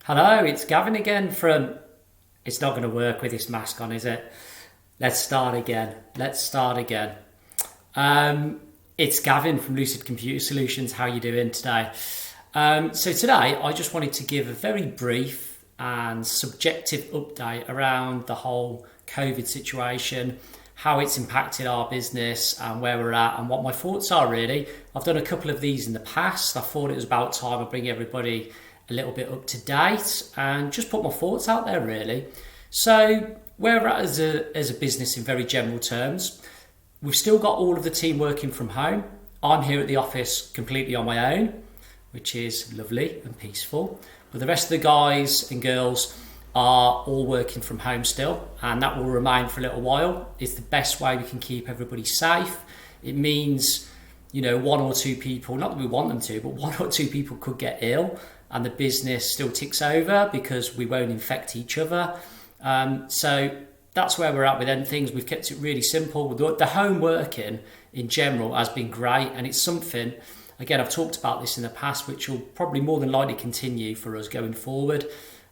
Hello, it's Gavin again from... It's not going to work with this mask on, is it? Let's start again. It's Gavin from Lucid Computer Solutions. How are you doing today? So today, I just wanted to give a very brief and subjective update around the whole COVID situation, how it's impacted our business and where we're at and what my thoughts are really. I've done a couple of these in the past. I thought it was about time I bring everybody a little bit up to date and just put my thoughts out there really. So where we're at as a business in very general terms, we've still got all of the team working from home. I'm here at the office completely on my own, which is lovely and peaceful. But the rest of the guys and girls are all working from home still, and that will remain for a little while. It's the best way we can keep everybody safe. It means, one or two people, not that we want them to, but one or two people could get ill and the business still ticks over because we won't infect each other. So that's where we're at with things. We've kept it really simple. The home working in general has been great, and it's something, again, I've talked about this in the past, which will probably more than likely continue for us going forward.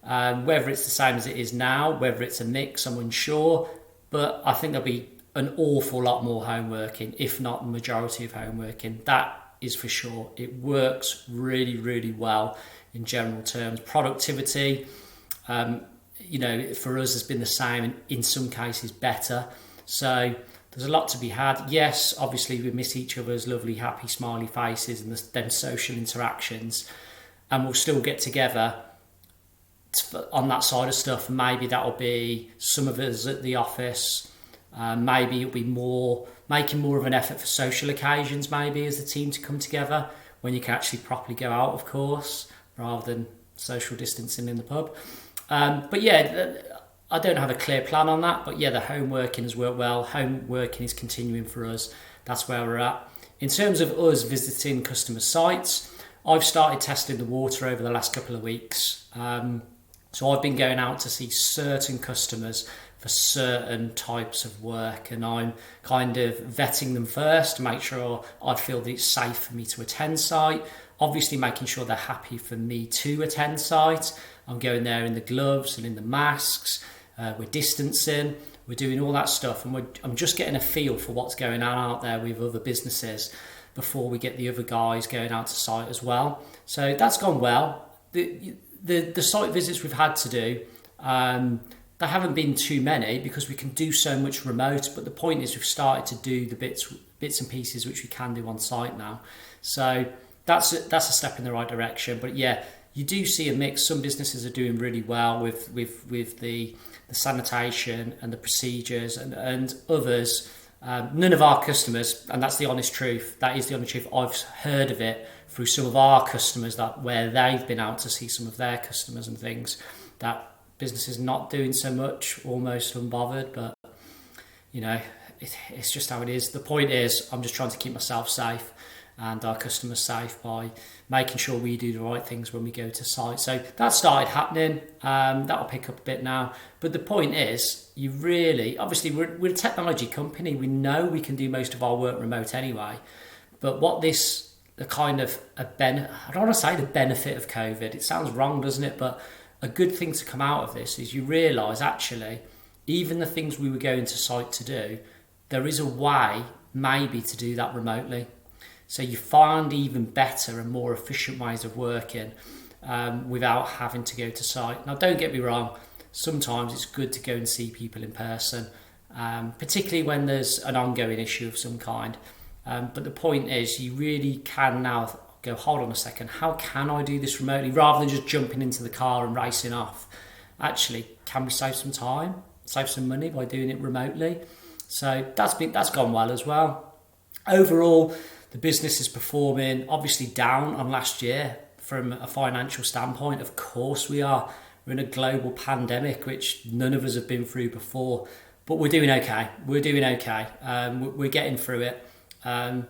Whether it's the same as it is now, whether it's a mix, I'm unsure, but I think there'll be an awful lot more home working, if not the majority of home working. That is for sure. It works really, really well in general terms. Productivity, for us has been the same, and in some cases better. So there's a lot to be had. Yes, obviously we miss each other's lovely, happy, smiley faces and them social interactions, and we'll still get together on that side of stuff. Maybe that'll be some of us at the office. Maybe it'll be making more of an effort for social occasions, maybe as a team to come together when you can actually properly go out, of course, rather than social distancing in the pub. But yeah, I don't have a clear plan on that. But yeah, the home working has worked well. Home working is continuing for us. That's where we're at. In terms of us visiting customer sites, I've started testing the water over the last couple of weeks. So I've been going out to see certain customers for certain types of work, and I'm kind of vetting them first to make sure I feel that it's safe for me to attend site. Obviously making sure they're happy for me to attend site. I'm going there in the gloves and in the masks. We're distancing. We're doing all that stuff, and I'm just getting a feel for what's going on out there with other businesses before we get the other guys going out to site as well. So that's gone well. The site visits we've had to do, there haven't been too many because we can do so much remote, but the point is we've started to do the bits and pieces which we can do on site now. So that's a step in the right direction. But yeah, you do see a mix. Some businesses are doing really well with the sanitation and the procedures, and others, none of our customers, and that's the honest truth. That is the honest truth. I've heard of it through some of our customers, that where they've been out to see some of their customers and things, that business is not doing so much, almost unbothered. But it's just how it is. The point is, I'm just trying to keep myself safe and our customers safe by making sure we do the right things when we go to site. So that started happening. That'll pick up a bit now. But the point is, obviously we're a technology company. We know we can do most of our work remote anyway. But what I don't want to say the benefit of COVID. It sounds wrong, doesn't it? But a good thing to come out of this is you realise actually, even the things we were going to site to do, there is a way maybe to do that remotely. So you find even better and more efficient ways of working without having to go to site. Now, don't get me wrong, sometimes it's good to go and see people in person, particularly when there's an ongoing issue of some kind. But the point is, you really can now go, hold on a second, how can I do this remotely rather than just jumping into the car and racing off? Actually, can we save some time, save some money by doing it remotely? So that's gone well as well. Overall, the business is performing obviously down on last year from a financial standpoint. Of course we are. We're in a global pandemic, which none of us have been through before, but we're doing okay. We're getting through it, I've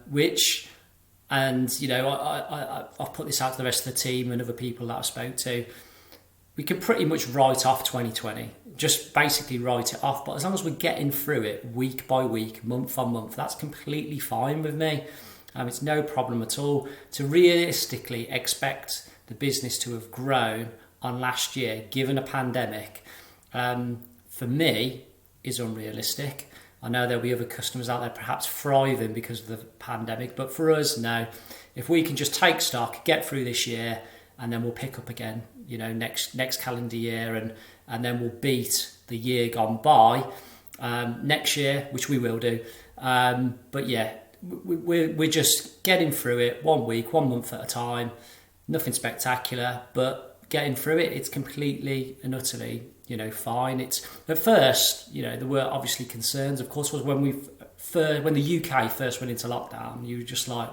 put this out to the rest of the team and other people that I spoke to. We could pretty much write off 2020, just basically write it off. But as long as we're getting through it week by week, month on month, that's completely fine with me. It's no problem at all. To realistically expect the business to have grown on last year, given a pandemic, for me, is unrealistic. I know there'll be other customers out there perhaps thriving because of the pandemic, but for us, no. If we can just take stock, get through this year, and then we'll pick up again, next calendar year, and then we'll beat the year gone by next year, which we will do. But yeah, we're just getting through it 1 week, 1 month at a time. Nothing spectacular, but getting through it. It's completely and utterly, fine. It's at first, there were obviously concerns. Of course, was when the UK first went into lockdown. You were just like,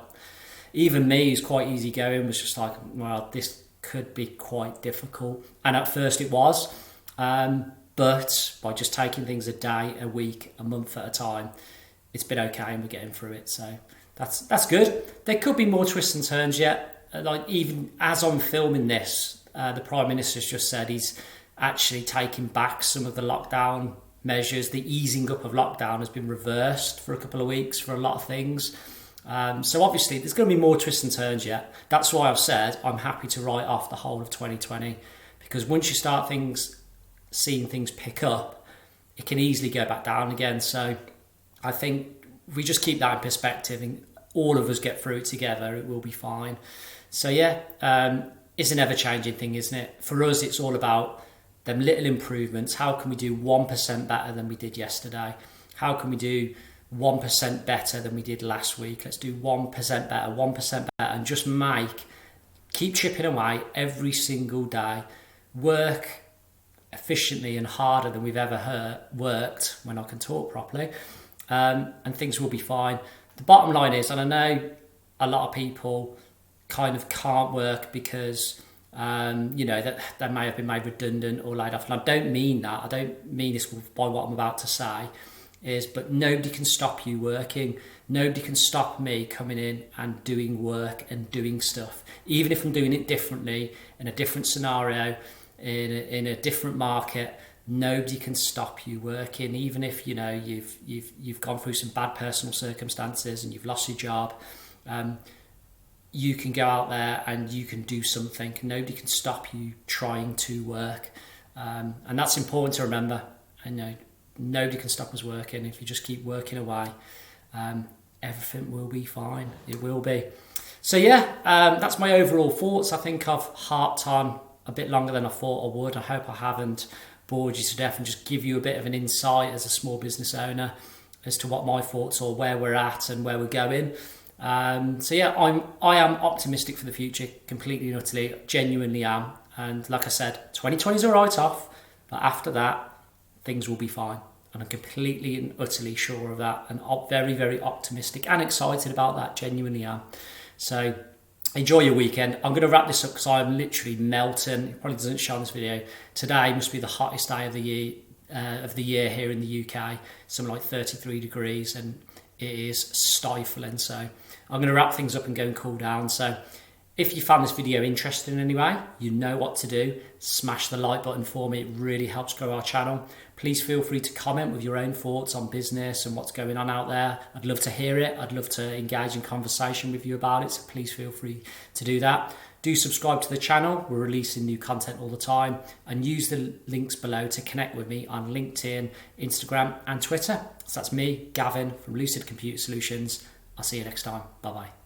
even me, who's quite easygoing, was just like, well, this could be quite difficult. And at first it was, but by just taking things a day, a week, a month at a time, it's been okay, and we're getting through it. So that's good. There could be more twists and turns yet. Like, even as I'm filming this, the Prime Minister's just said he's actually taking back some of the lockdown measures. The easing up of lockdown has been reversed for a couple of weeks for a lot of things. So obviously there's going to be more twists and turns yet. That's why I've said I'm happy to write off the whole of 2020, because once you start seeing things pick up, it can easily go back down again. So I think if we just keep that in perspective and all of us get through it together, it will be fine. So yeah, it's an ever-changing thing, isn't it? For us, it's all about them little improvements. How can we do 1% better than we did yesterday? How can we do 1% better than we did last week? Let's do 1% better, 1% better, and just keep chipping away every single day. Work efficiently and harder than we've ever worked, when I can talk properly, and things will be fine. The bottom line is, and I know a lot of people kind of can't work because that they may have been made redundant or laid off, and I don't mean that. I don't mean this by what I'm about to say. But nobody can stop you working. Nobody can stop me coming in and doing work and doing stuff, even if I'm doing it differently, in a different scenario, in a different market. Nobody can stop you working, even if you've gone through some bad personal circumstances and you've lost your job. You can go out there and you can do something. Nobody can stop you trying to work, and that's important to remember. Nobody can stop us working. If you just keep working away, everything will be fine. It will be. So yeah, that's my overall thoughts. I think I've harped on a bit longer than I thought I would. I hope I haven't bored you to death, and just give you a bit of an insight as a small business owner as to what my thoughts are, where we're at and where we're going. So yeah, I am optimistic for the future, completely and utterly, genuinely am. And like I said, 2020 is a write-off, but after that, things will be fine. And I'm completely and utterly sure of that, and very, very optimistic and excited about that, genuinely am. So enjoy your weekend. I'm going to wrap this up because I'm literally melting. It probably doesn't show in this video. Today must be the hottest day of the year here in the UK, something like 33 degrees, and it is stifling. So I'm going to wrap things up and go and cool down. So if you found this video interesting in any way, you know what to do. Smash the like button for me. It really helps grow our channel. Please feel free to comment with your own thoughts on business and what's going on out there. I'd love to hear it. I'd love to engage in conversation with you about it. So please feel free to do that. Do subscribe to the channel. We're releasing new content all the time. And use the links below to connect with me on LinkedIn, Instagram and Twitter. So that's me, Gavin from Lucid Computer Solutions. I'll see you next time. Bye-bye.